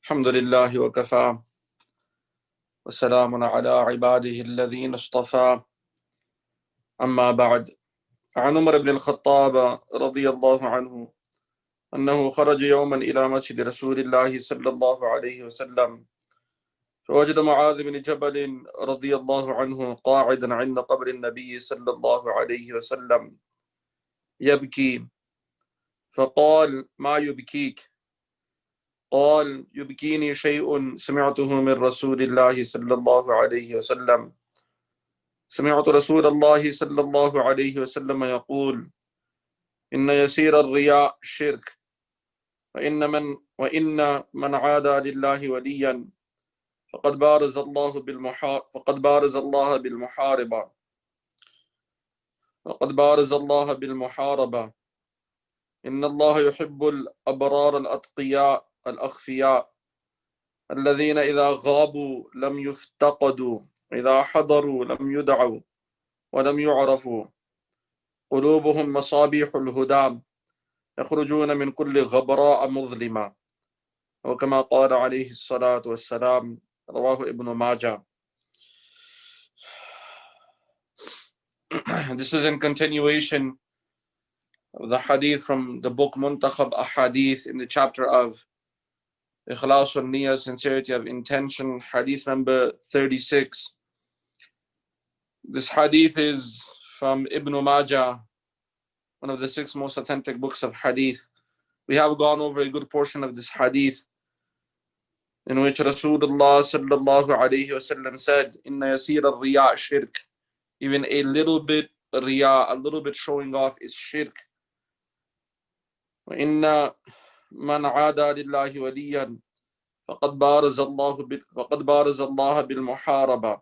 الحمد لله وكفى وسلام على عباده الذين اصطفى أما بعد. عن عمر بن الخطاب رضي الله عنه أنه خرج يوما إلى مسجد رسول الله صلى الله عليه وسلم فوجد معاذ بن جبل رضي الله عنه قاعدا عند قبر النبي صلى الله عليه وسلم يبكي، فقال: ما يبكيك؟ قال: يبكيني شيء سمعته من رسول الله صلى الله عليه وسلم. سمعت رسول الله صلى الله عليه وسلم يقول: إن يسير الرياء شرك، وإن من عادى لله وليا فقد بارز الله بالمحاربة. إن الله يحب الأبرار الأتقياء الأخفياء الذين إذا غابوا لم يفتقدوا، إذا حضروا لم يدعوا ولم يعرفوا، قلوبهم مصابيح الهدى يخرجون من كل غبراء مظلمة، وكما قال عليه الصلاة والسلام. رواه Ibn Majah. This is in continuation of the hadith from the book Muntakhab Hadeeth in the chapter of Ikhlas and Niyyah, sincerity of intention, hadith number 36. This hadith is from Ibn Majah, one of the 6 most authentic books of hadith. We have gone over a good portion of this hadith in which Rasulullah sallallahu alayhi wasallam said, Inna yasir al-riya shirk. Even a little bit riya, a little bit showing off is shirk. وَإِنَّ مَنْ عَادَى لِلَّهِ وَلِيًّا فَقَدْ بَارَزَ اللَّهَ بِالْمُحَارَبَةِ.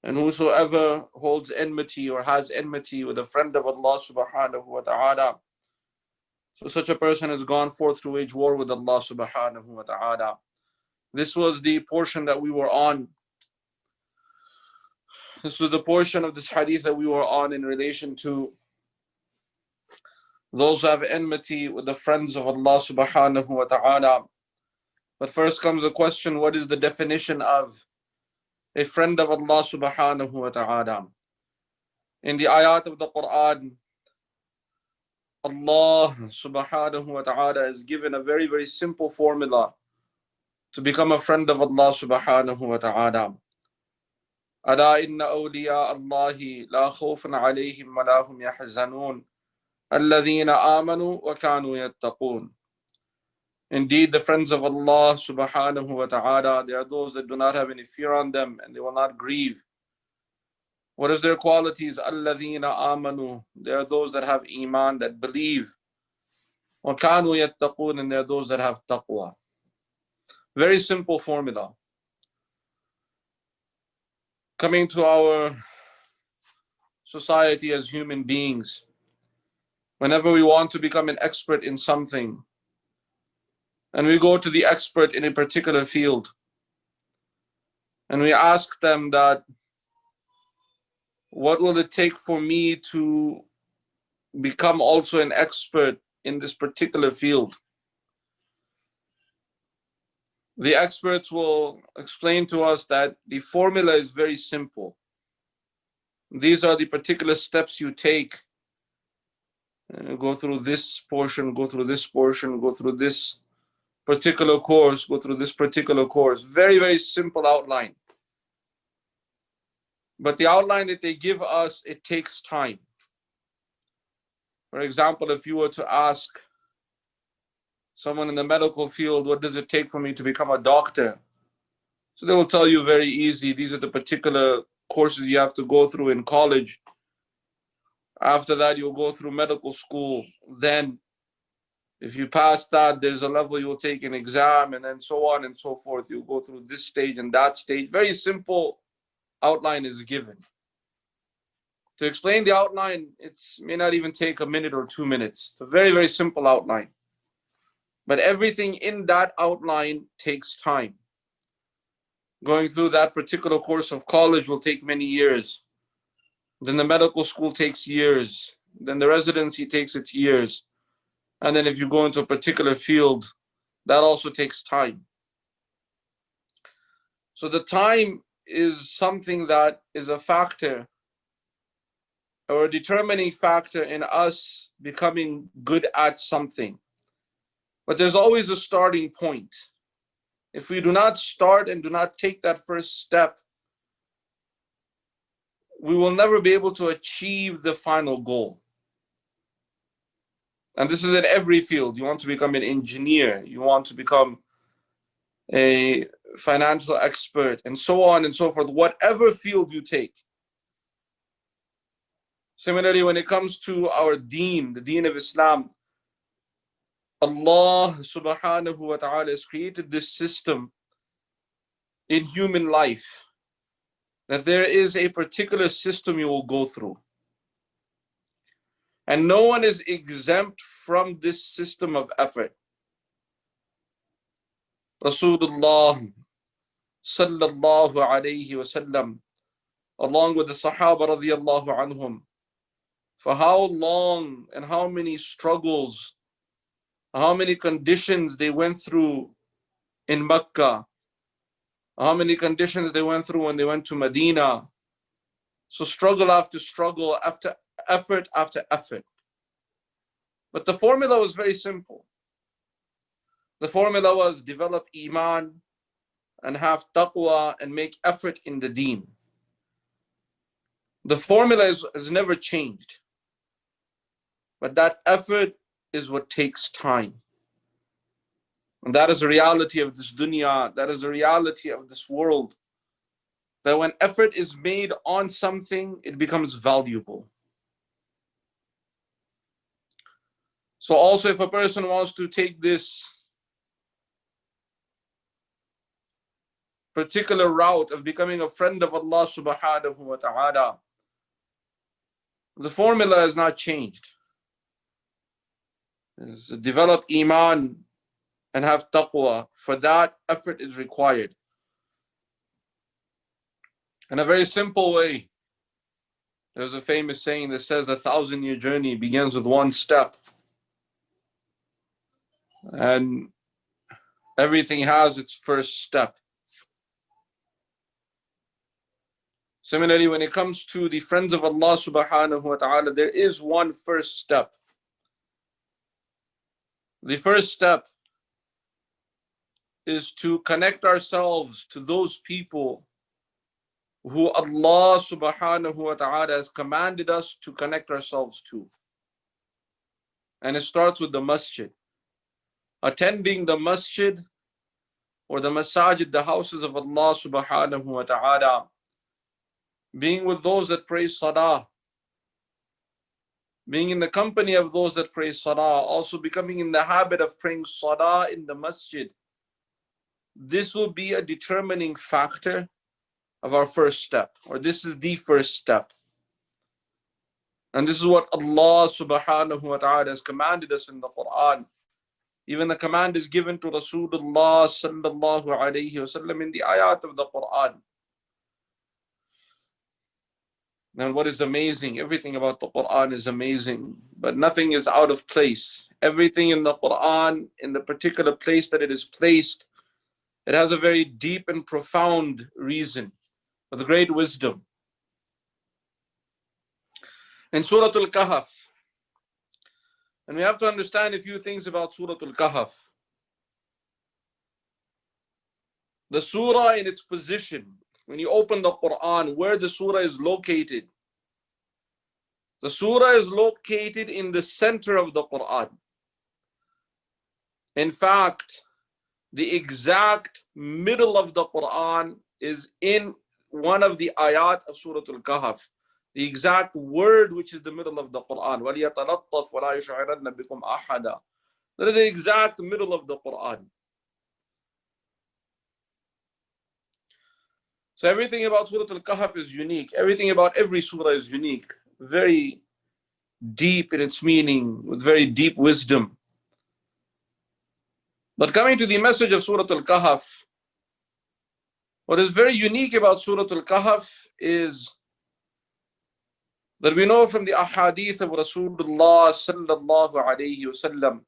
And whosoever holds enmity or has enmity with a friend of Allah subhanahu wa ta'ala, so such a person has gone forth to wage war with Allah subhanahu wa ta'ala. This was the portion that we were on. This was the portion of this hadith that we were on in relation to those who have enmity with the friends of Allah subhanahu wa ta'ala. But first comes the question, what is the definition of a friend of Allah subhanahu wa ta'ala? In the ayat of the Quran, Allah subhanahu wa ta'ala is given a very, very simple formula to become a friend of Allah subhanahu wa ta'ala. أَلَا إِنَّ أَوْلِيَاءَ اللَّهِ لَا خَوْفٌ عَلَيْهِمْ وَلَا هُمْ يَحْزَنُونَ الَّذِينَ آمَنُوا وَكَانُوا يَتَّقُونَ. Indeed, the friends of Allah subhanahu wa ta'ala, they are those that do not have any fear on them and they will not grieve. What is their qualities? الَّذِينَ آمَنُوا. They are those that have iman, that believe. وَكَانُوا يَتَّقُونَ. And they are those that have taqwa. Very simple formula. Coming to our society as human beings, whenever we want to become an expert in something, and we go to the expert in a particular field, and we ask them that, what will it take for me to become also an expert in this particular field? The experts will explain to us that the formula is very simple. These are the particular steps you take. Go through this portion, go through this portion, go through this particular course, go through this particular course. Very, very simple outline. But the outline that they give us, it takes time. For example, if you were to ask someone in the medical field, what does it take for me to become a doctor? So they will tell you very easy, these are the particular courses you have to go through in college. After that, you'll go through medical school. Then, if you pass that, there's a level you'll take an exam, and then so on and so forth. You'll go through this stage and that stage. Very simple outline is given. To explain the outline, it may not even take a minute or 2 minutes. It's a very, very simple outline. But everything in that outline takes time. Going through that particular course of college will take many years. Then the medical school takes years. Then the residency takes its years. And then if you go into a particular field, that also takes time. So the time is something that is a factor or a determining factor in us becoming good at something. But there's always a starting point. If we do not start and do not take that first step, we will never be able to achieve the final goal. And this is in every field. You want to become an engineer, you want to become a financial expert, and so on and so forth, whatever field you take. Similarly, when it comes to our deen, the deen of Islam, Allah subhanahu wa ta'ala has created this system in human life, that there is a particular system you will go through. And no one is exempt from this system of effort. Rasulullah sallallahu alayhi wasallam, along with the Sahaba radiyallahu anhum, for how long and how many struggles, how many conditions they went through in Mecca, how many conditions they went through when they went to Medina. So struggle after struggle, after effort after effort. But the formula was very simple. The formula was develop iman and have taqwa and make effort in the deen. The formula has never changed. But that effort is what takes time. And that is the reality of this dunya. That is the reality of this world. That when effort is made on something, it becomes valuable. So also, if a person wants to take this particular route of becoming a friend of Allah subhanahu wa ta'ala, the formula has not changed. It's develop iman and have taqwa. For that, effort is required. In a very simple way, there's a famous saying that says 1,000-year journey begins with one step. And everything has its first step. Similarly, when it comes to the friends of Allah subhanahu wa ta'ala, there is one first step. The first step is to connect ourselves to those people who Allah subhanahu wa ta'ala has commanded us to connect ourselves to. And it starts with the masjid. Attending the masjid or the masajid, the houses of Allah subhanahu wa ta'ala. Being with those that pray salah. Being in the company of those that pray salah. Also becoming in the habit of praying salah in the masjid. This will be a determining factor of our first step, or this is the first step. And this is what Allah subhanahu wa ta'ala has commanded us in the Quran. Even the command is given to Rasulullah sallallahu alayhi wasallam in the ayat of the Quran. And what is amazing, everything about the Quran is amazing, but nothing is out of place. Everything in the Quran, in the particular place that it is placed, it has a very deep and profound reason, with great wisdom. In Surah Al-Kahf, and we have to understand a few things about Surah Al-Kahf. The surah in its position, when you open the Quran, where the surah is located. The surah is located in the center of the Quran. In fact, the exact middle of the Quran is in one of the ayat of Surah Al-Kahf. The exact word which is the middle of the Quran. وَلْيَتَلَطَّفْ وَلَا يُشْعِرَنَّ بِكُمْ أَحَدًا. That is the exact middle of the Quran. So everything about Surah Al-Kahf is unique. Everything about every surah is unique. Very deep in its meaning, with very deep wisdom. But coming to the message of Surah Al-Kahf, what is very unique about Surah Al-Kahf is that we know from the Hadeeth of Rasulullah sallallahu alayhi wasallam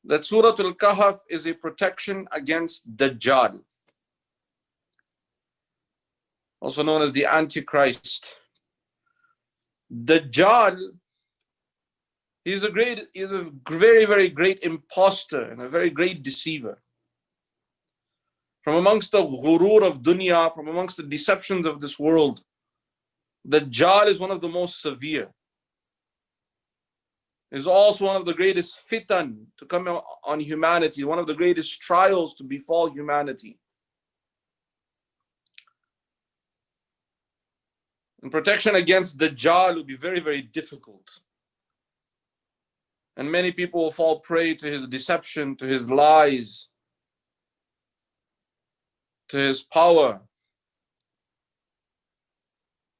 that Surah Al-Kahf is a protection against Dajjal. also known as the Antichrist. Dajjal, he's a very, very great imposter and a very great deceiver. From amongst the ghurur of dunya, from amongst the deceptions of this world, Dajjal is one of the most severe. Is also one of the greatest fitan to come on humanity, one of the greatest trials to befall humanity. And protection against Dajjal will be very, very difficult. And many people will fall prey to his deception, to his lies, to his power.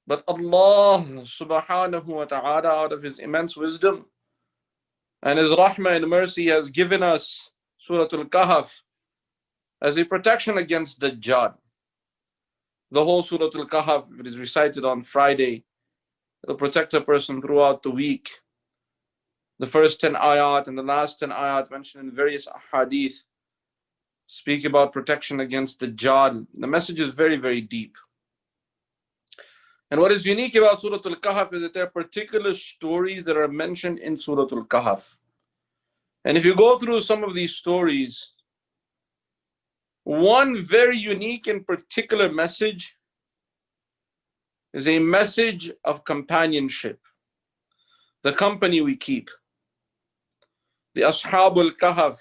But Allah subhanahu wa ta'ala, out of his immense wisdom and his rahmah and mercy, has given us Surah Al-Kahf as a protection against Dajjal. The whole Surah Al-Kahf, if it is recited on Friday, it'll protect a person throughout the week. The first 10 ayat and the last 10 ayat mentioned in various Hadeeth speak about protection against Dajjal. The message is very, very deep. And what is unique about Surah Al-Kahf is that there are particular stories that are mentioned in Surah Al-Kahf. And if you go through some of these stories, one very unique and particular message is a message of companionship, the company we keep. The Ashabul Kahf,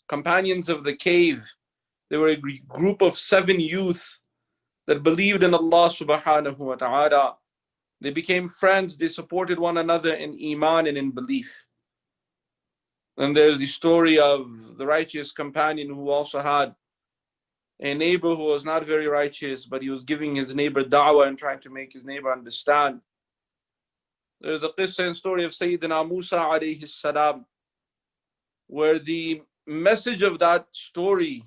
companions of the cave, they were a group of 7 youth that believed in Allah subhanahu wa ta'ala. They became friends, they supported one another in iman and in belief. And there's the story of the righteous companion who also had a neighbor who was not very righteous, but he was giving his neighbor da'wah and trying to make his neighbor understand. There's the qissa and story of Sayyidina Musa alayhi salam, where the message of that story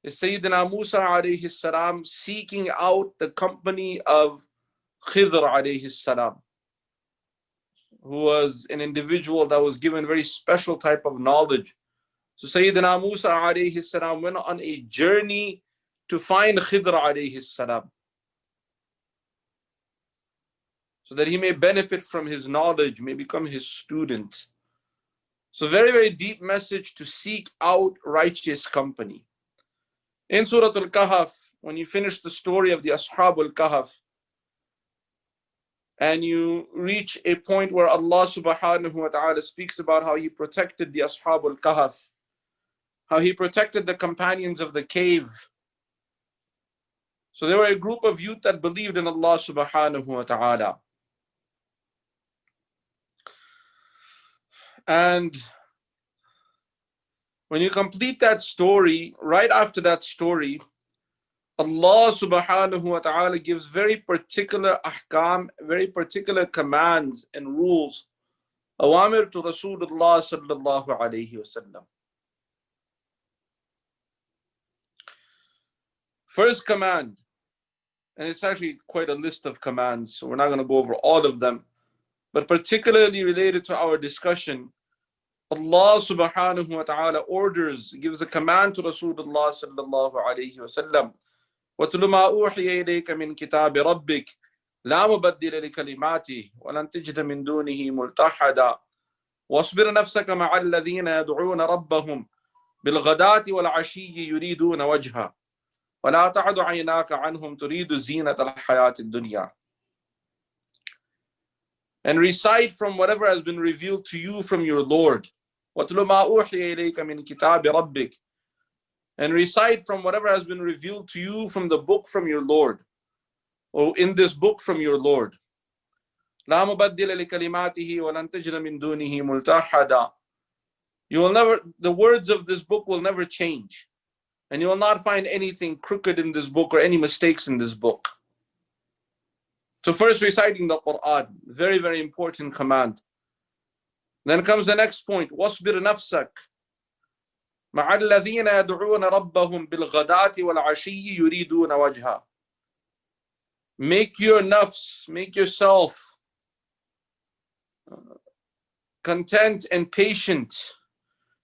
is Sayyidina Musa alayhi salam seeking out the company of Khidr alayhi salam, who was an individual that was given very special type of knowledge. So Sayyidina Musa alayhi salam went on a journey to find Khidr alayhi salam, so that he may benefit from his knowledge, may become his student. So very, very deep message to seek out righteous company. In Surah Al-Kahf, when you finish the story of the Ashabul Kahf, and you reach a point where Allah subhanahu wa ta'ala speaks about how he protected the Ashabul Kahf, how he protected the companions of the cave. So they were a group of youth that believed in Allah subhanahu wa ta'ala. And when you complete that story, right after that story, Allah subhanahu wa ta'ala gives very particular ahkam, very particular commands and rules, awamir to Rasulullah sallallahu alayhi wasallam. First command, and it's actually quite a list of commands, so we're not going to go over all of them, but particularly related to our discussion, Allah subhanahu wa ta'ala orders, gives a command to Rasulullah sallallahu alayhi wasallam, وَاتْلُ مَا أُوحِيَ إِلَيْكَ مِنْ كِتَابِ رَبِّكَ لَا مُبَدِّلَ لِكَلِمَاتِهِ وَلَنْ تَجِدَ مِنْ دُونِهِ مُلْتَحَدًا وَاصْبِرْ نَفْسَكَ مَعَ الَّذِينَ يَدْعُونَ رَبَّهُمْ بِالْغَدَاةِ وَالْعَشِيِّ يُرِيدُونَ وَجْهَهُ وَلَا تَعْدُ عَيْنَاكَ عَنْهُمْ تُرِيدُ زِينَةَ الْحَيَاةِ الدُّنْيَا. And recite from whatever has been revealed to you from your Lord. وَاتْلُ مَا أُوحِيَ إِلَيْكَ مِنْ كِتَابِ رَبِّكَ. And recite from whatever has been revealed to you from the book from your Lord, or in this book from your Lord. لا مبدل لكلماته ولن تجد من دونه ملتحدا. You will never, the words of this book will never change, and you will not find anything crooked in this book or any mistakes in this book. So first, reciting the Quran, very, very important command. Then comes the next point, واصبر نفسك مع الذين يدعون ربهم بالغداة والعشي يريدون وجهه. Make your nafs, make yourself content and patient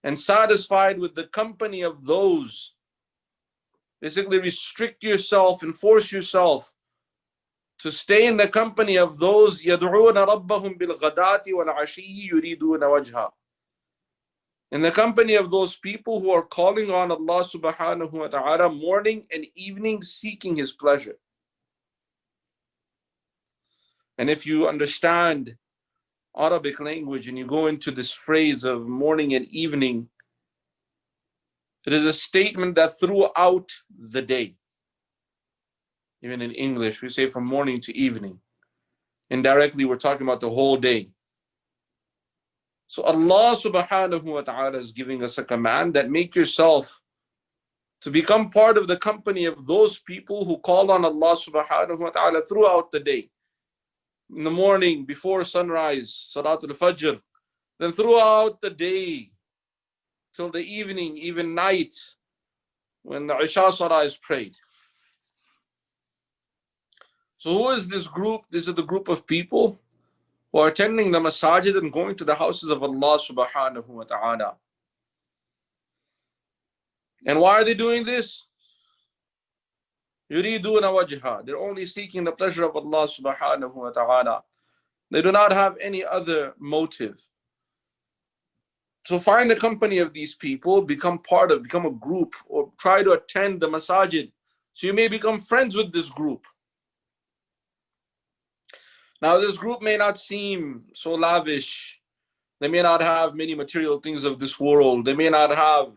and satisfied with the company of those Basically restrict yourself and force yourself to stay in the company of those يَدْعُونَ رَبَّهُمْ بِالْغَدَاةِ وَالْعَشِيِّ يُرِيدُونَ وَجْهَهُ. In the company of those people who are calling on Allah subhanahu wa ta'ala morning and evening seeking His pleasure. And if you understand Arabic language and you go into this phrase of morning and evening, it is a statement that throughout the day, even in English, we say from morning to evening. Indirectly, we're talking about the whole day. So Allah subhanahu wa ta'ala is giving us a command that make yourself to become part of the company of those people who call on Allah subhanahu wa ta'ala throughout the day. In the morning, before sunrise, Salatul Fajr, then throughout the day, till the evening, even night, when the Isha Salah is prayed. So who is this group? This is the group of people who are attending the Masjid and going to the houses of Allah subhanahu wa ta'ala. And why are they doing this? يُرِيدُونَ وَجْهَهُ. They're only seeking the pleasure of Allah subhanahu wa ta'ala. They do not have any other motive. So find the company of these people, become a group, or try to attend the Masjid. So you may become friends with this group. Now this group may not seem so lavish. They may not have many material things of this world. They may not have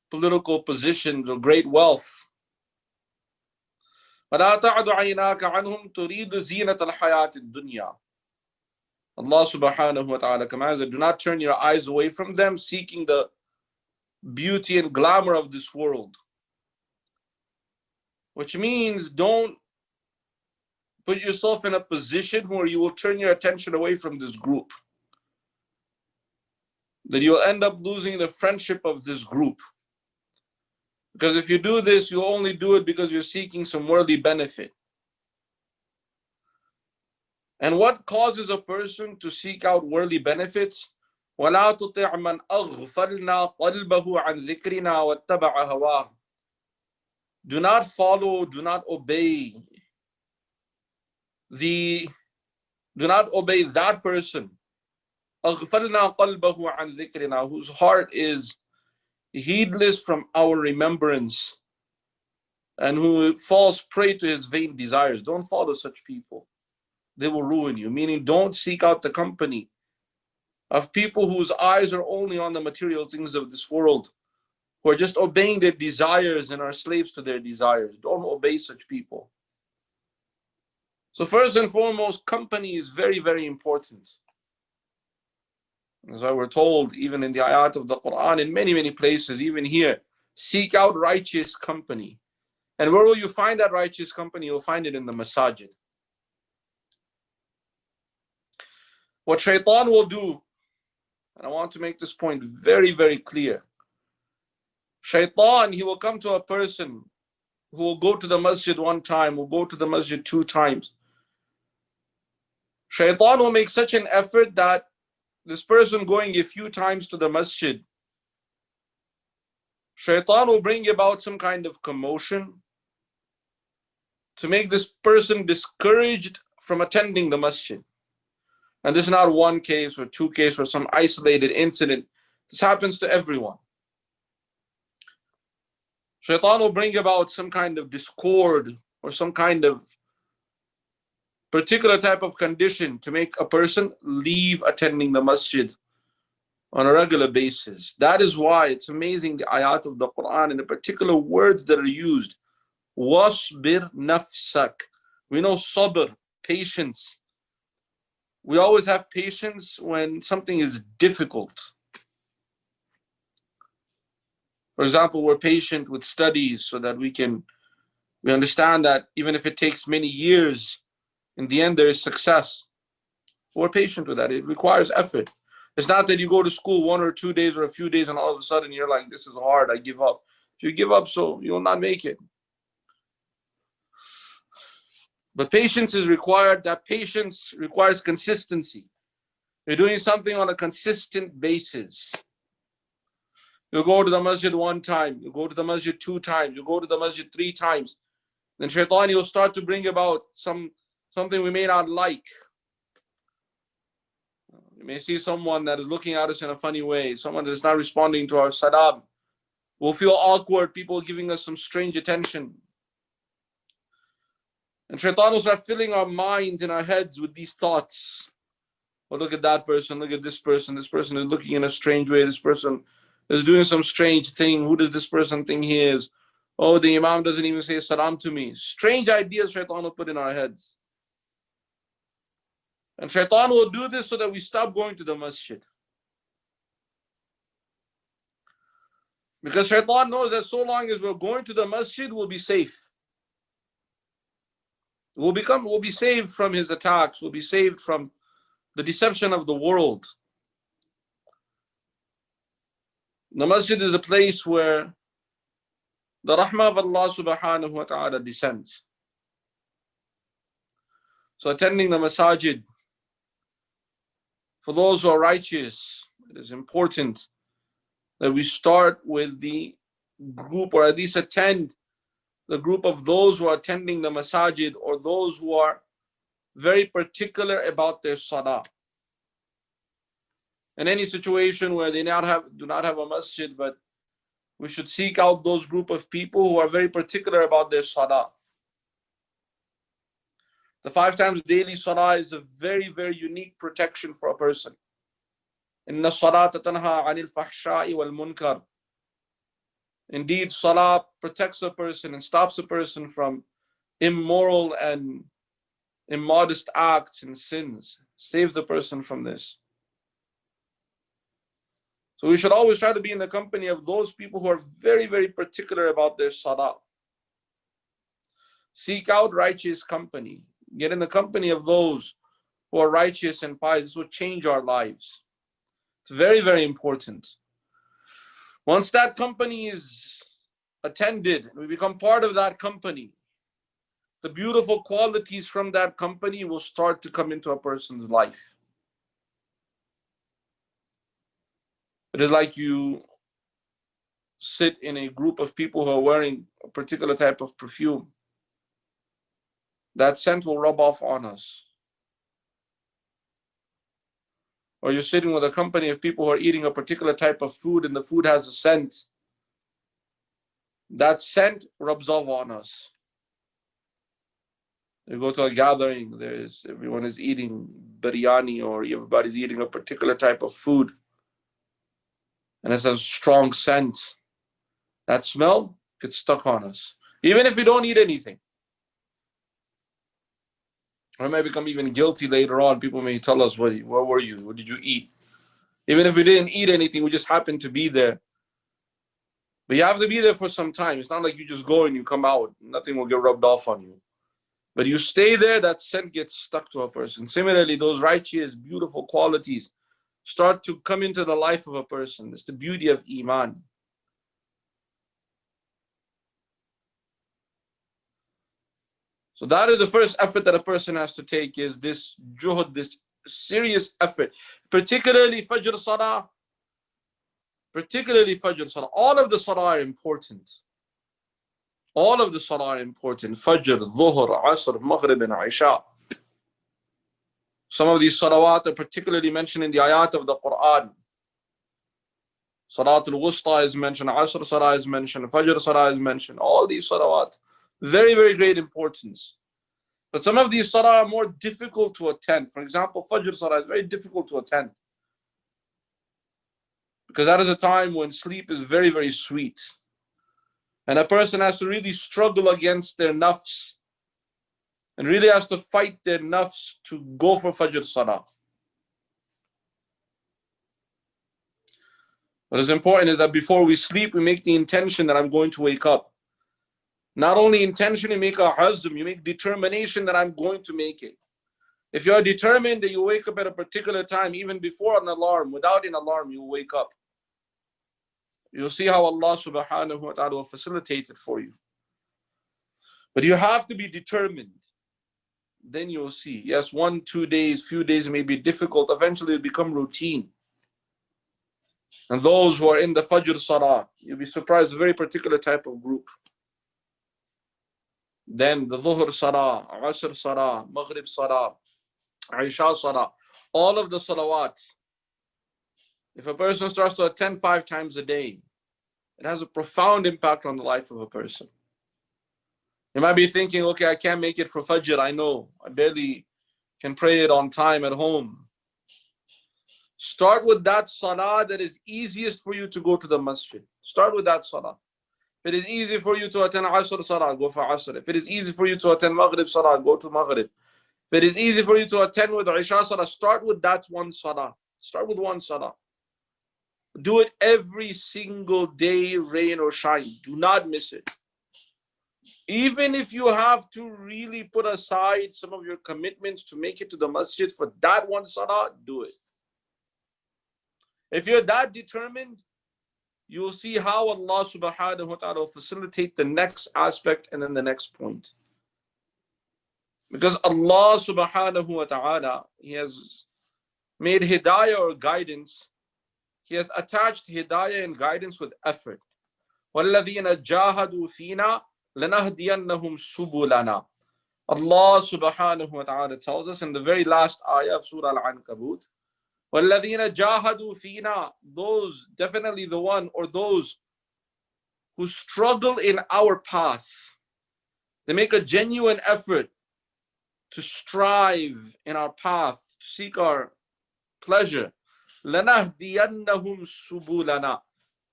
political positions or great wealth. فَلَا تَعْدُ عَيْنَاكَ عَنْهُمْ تُرِيدُ زِينَةَ الْحَيَاةِ الدُّنْيَا. Allah subhanahu wa ta'ala commands that do not turn your eyes away from them, seeking the beauty and glamour of this world. Which means don't put yourself in a position where you will turn your attention away from this group. That you'll end up losing the friendship of this group. Because if you do this, you'll only do it because you're seeking some worldly benefit. And what causes a person to seek out worldly benefits? وَلَا تُطِعْ مَنْ أَغْفَلْنَا قَلْبَهُ عَنْ ذِكْرِنَا وَاتَّبَعَ هَوَاهُ. Do not follow, do not obey that person. أَغْفَلْنَا قَلْبَهُ عَنْ ذِكْرِنَا, whose heart is heedless from our remembrance and who falls prey to his vain desires. Don't follow such people. They will ruin you. Meaning, don't seek out the company of people whose eyes are only on the material things of this world, who are just obeying their desires and are slaves to their desires. Don't obey such people. So first and foremost, company is very, very important. As I were told, even in the ayat of the Quran, in many, many places, even here, seek out righteous company. And where will you find that righteous company? You'll find it in the Masjid. What shaitan will do, and I want to make this point very, very clear. Shaitan, he will come to a person who will go to the Masjid one time, will go to the Masjid 2 times. Shaitan will make such an effort that this person going a few times to the Masjid, Shaitan will bring about some kind of commotion to make this person discouraged from attending the Masjid. And this is not one case or 2 cases or some isolated incident. This happens to everyone. Shaitan will bring about some kind of discord or some kind of particular type of condition to make a person leave attending the Masjid on a regular basis. That is why it's amazing, the ayat of the Quran and the particular words that are used. Wasbir nafsak. We know sabr, patience. We always have patience when something is difficult. For example, we're patient with studies so that we understand that even if it takes many years, in the end there is success. We're patient with that. It requires effort. It's not that you go to school 1 or 2 days or a few days and all of a sudden you're like, this is hard, I give up. If you give up, so you will not make it. But patience is required. That patience requires consistency. You're doing something on a consistent basis. You go to the masjid one time, you go to the masjid 2 times, you go to the masjid 3 times. Then shaitan will start to bring about something we may not like. You may see someone that is looking at us in a funny way, someone that is not responding to our salam. We'll feel awkward, people giving us some strange attention. And shaitan will start filling our minds and our heads with these thoughts. Oh, look at that person, look at this person is looking in a strange way, this person is doing some strange thing. Who does this person think he is? Oh, the Imam doesn't even say salam to me. Strange ideas shaitan will put in our heads. And shaitan will do this so that we stop going to the masjid. Because shaitan knows that so long as we're going to the masjid, we'll be safe. We'll be saved from his attacks. We'll be saved from the deception of the world. The masjid is a place where the rahmah of Allah subhanahu wa ta'ala descends. So attending the masajid, for those who are righteous, it is important that we start with the group, or at least attend the group of those who are attending the masajid, or those who are very particular about their salah. In any situation where they do not have a masjid, but we should seek out those group of people who are very particular about their salah. The 5 times daily salah is a very, very unique protection for a person. Inna salata tanha anil fahsha'i wal munkar. Indeed, salah protects a person and stops a person from immoral and immodest acts and sins. Saves the person from this. So we should always try to be in the company of those people who are very, very particular about their salah. Seek out righteous company. Get in the company of those who are righteous and pious. This will change our lives. It's very, very important. Once that company is attended, and we become part of that company, the beautiful qualities from that company will start to come into a person's life. It is like you sit in a group of people who are wearing a particular type of perfume. That scent will rub off on us. Or you're sitting with a company of people who are eating a particular type of food and the food has a scent. That scent rubs off on us. You go to a gathering, everyone is eating biryani, or everybody's eating a particular type of food, and it's a strong scent. That smell gets stuck on us. Even if we don't eat anything. Or may become even guilty later on. People may tell us, where were you? What did you eat? Even if we didn't eat anything, we just happened to be there. But you have to be there for some time. It's not like you just go and you come out. Nothing will get rubbed off on you. But you stay there, that scent gets stuck to a person. Similarly, those righteous, beautiful qualities start to come into the life of a person. It's the beauty of Iman. So that is the first effort that a person has to take, is this juhud, this serious effort. Particularly Fajr Salah. All of the Salah are important. All of the Salah are important. Fajr, Dhuhr, Asr, Maghrib and Isha. Some of these salawat are particularly mentioned in the ayat of the Quran. Salatul Wusta is mentioned, Asr Salah is mentioned, Fajr Salah is mentioned. All these salawat, very, very great importance. But some of these salah are more difficult to attend. For example, Fajr Salah is very difficult to attend. Because that is a time when sleep is very, very sweet. And a person has to really struggle against their nafs. And really has to fight their nafs to go for Fajr Salah. What is important is that before we sleep, we make the intention that I'm going to wake up. Not only intention, you make a hazm, you make determination that I'm going to make it. If you are determined that you wake up at a particular time, even before an alarm, without an alarm, you wake up. You'll see how Allah subhanahu wa ta'ala will facilitate it for you. But you have to be determined. Then you'll see. Yes, 1, 2 days, few days may be difficult. Eventually it'll become routine. And those who are in the Fajr Salah, you'll be surprised, a very particular type of group. Then the Dhuhr Salah, Asr Salah, Maghrib Salah, Isha Salah, all of the salawat. If a person starts to attend 5 times a day, it has a profound impact on the life of a person. You might be thinking, okay, I can't make it for Fajr. I know, I barely can pray it on time at home. Start with that salah that is easiest for you to go to the masjid. Start with that salah. If it is easy for you to attend Asr Salah, go for Asr. If it is easy for you to attend Maghrib Salah, go to Maghrib. If it is easy for you to attend with Isha Salah, start with that one salah. Start with one salah. Do it every single day, rain or shine. Do not miss it. Even if you have to really put aside some of your commitments to make it to the masjid for that one salah, do it. If you're that determined, you will see how Allah subhanahu wa ta'ala will facilitate the next aspect and then the next point. Because Allah subhanahu wa ta'ala, He has made hidayah or guidance, He has attached hidayah and guidance with effort. وَالَّذِينَ جَاهَدُوا فِينَا لَنَهْدِيَنَّهُمْ سُبُلَنَا. Allah subhanahu wa ta'ala tells us in the very last ayah of Surah Al-Ankabut, وَالَّذِينَ جَاهَدُوا فِينَا, those, definitely the one or those who struggle in our path. They make a genuine effort to strive in our path, to seek our pleasure. لَنَهْدِيَنَّهُمْ سُبُلَنَا.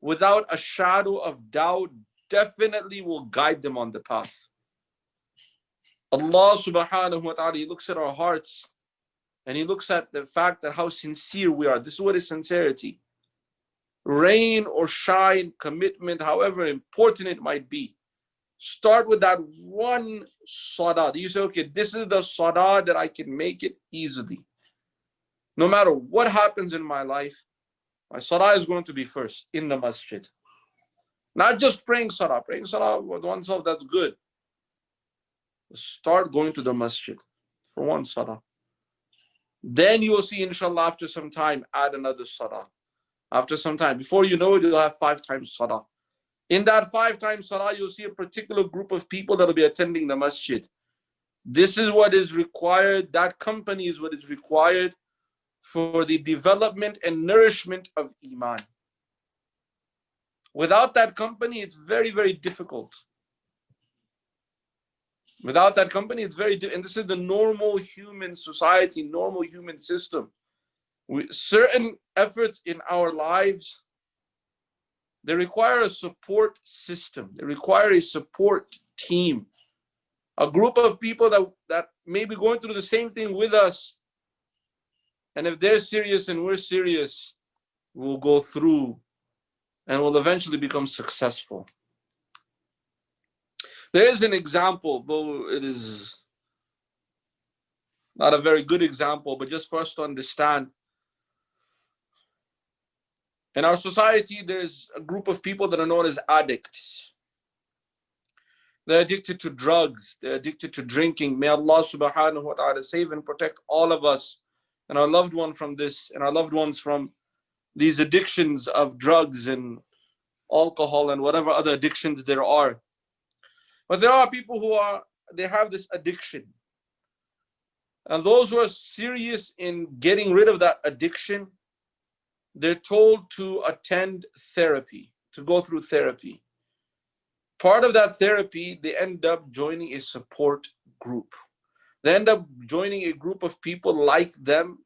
Without a shadow of doubt, definitely will guide them on the path. Allah subhanahu wa ta'ala, He looks at our hearts and He looks at the fact that how sincere we are. This is what is sincerity. Rain or shine, commitment, however important it might be. Start with that one salah. You say, okay, this is the salah that I can make it easily. No matter what happens in my life, my salah is going to be first in the masjid. Not just praying salah. Praying salah with oneself, that's good. Start going to the masjid for one salah. Then you will see, inshallah, after some time, add another salah. After some time, before you know it, you'll have 5 times salah. In that 5 times salah, you'll see a particular group of people that will be attending the masjid. This is what is required. That company is what is required for the development and nourishment of Iman. Without that company, it's very, very difficult. Without that company, it's very difficult. And this is the normal human society, normal human system. Certain efforts in our lives, they require a support system. They require a support team. A group of people that may be going through the same thing with us. And if they're serious and we're serious, we'll go through and we'll eventually become successful. There is an example, though it is not a very good example, but just for us to understand. In our society, there's a group of people that are known as addicts. They're addicted to drugs. They're addicted to drinking. May Allah subhanahu wa ta'ala save and protect all of us and our loved one from this, and our loved ones from these addictions of drugs and alcohol and whatever other addictions there are. But there are people they have this addiction. And those who are serious in getting rid of that addiction, they're told to attend therapy, to go through therapy. Part of that therapy, they end up joining a support group. They end up joining a group of people like them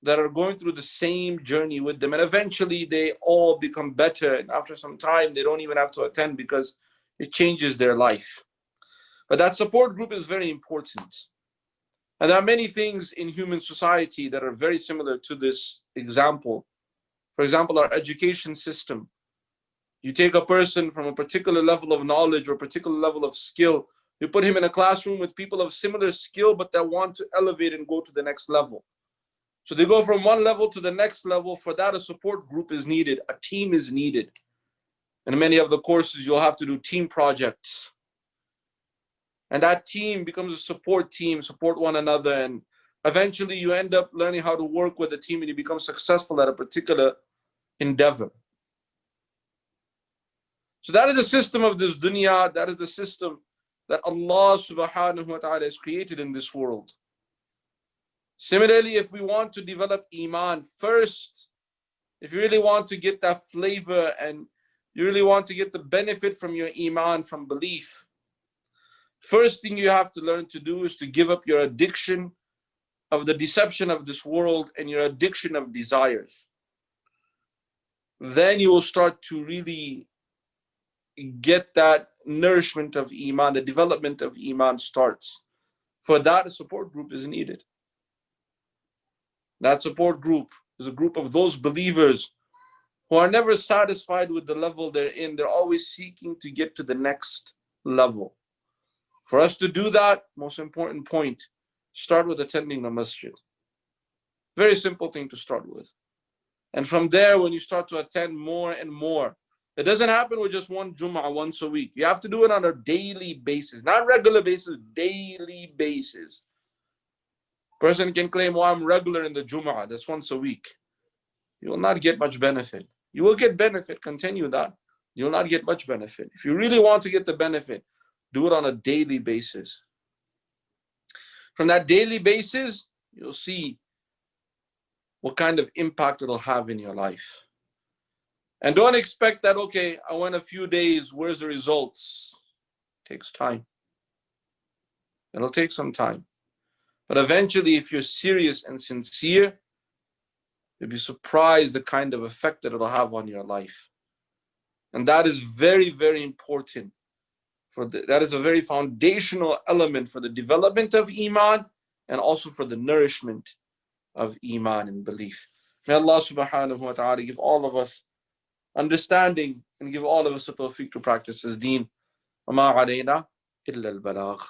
that are going through the same journey with them. And eventually they all become better. And after some time, they don't even have to attend because it changes their life. But that support group is very important. And there are many things in human society that are very similar to this example. For example, our education system. You take a person from a particular level of knowledge or a particular level of skill, you put him in a classroom with people of similar skill, but that want to elevate and go to the next level. So they go from one level to the next level. For that, a support group is needed. A team is needed. And in many of the courses, you'll have to do team projects. And that team becomes a support team, support one another. And eventually you end up learning how to work with a team and you become successful at a particular endeavor. So that is the system of this dunya, that is the system that Allah subhanahu wa ta'ala has created in this world. Similarly, if we want to develop iman, first, if you really want to get that flavor and you really want to get the benefit from your iman, from belief, first thing you have to learn to do is to give up your addiction of the deception of this world and your addiction of desires. Then you will start to really get that nourishment of iman, the development of iman starts. For that, a support group is needed. That support group is a group of those believers who are never satisfied with the level they're in. They're always seeking to get to the next level. For us to do that, most important point, start with attending the masjid. Very simple thing to start with. And from there, when you start to attend more and more, it doesn't happen with just one Jum'ah once a week. You have to do it on a daily basis, not regular basis, daily basis. Person can claim, well, I'm regular in the Jum'ah, that's once a week. You will not get much benefit. You will get benefit, continue that. You will not get much benefit. If you really want to get the benefit, do it on a daily basis. From that daily basis, you'll see what kind of impact it'll have in your life. And don't expect that, okay, I went a few days, where's the results? It takes time. It'll take some time. But eventually, if you're serious and sincere, you'll be surprised the kind of effect that it'll have on your life. And that is very, very important. That is a very foundational element for the development of iman and also for the nourishment of iman and belief. May Allah subhanahu wa ta'ala give all of us understanding and give all of us the tawfiq to practice His deen. وَمَا عَلَيْنَا إِلَّا الْبَلَاغِ.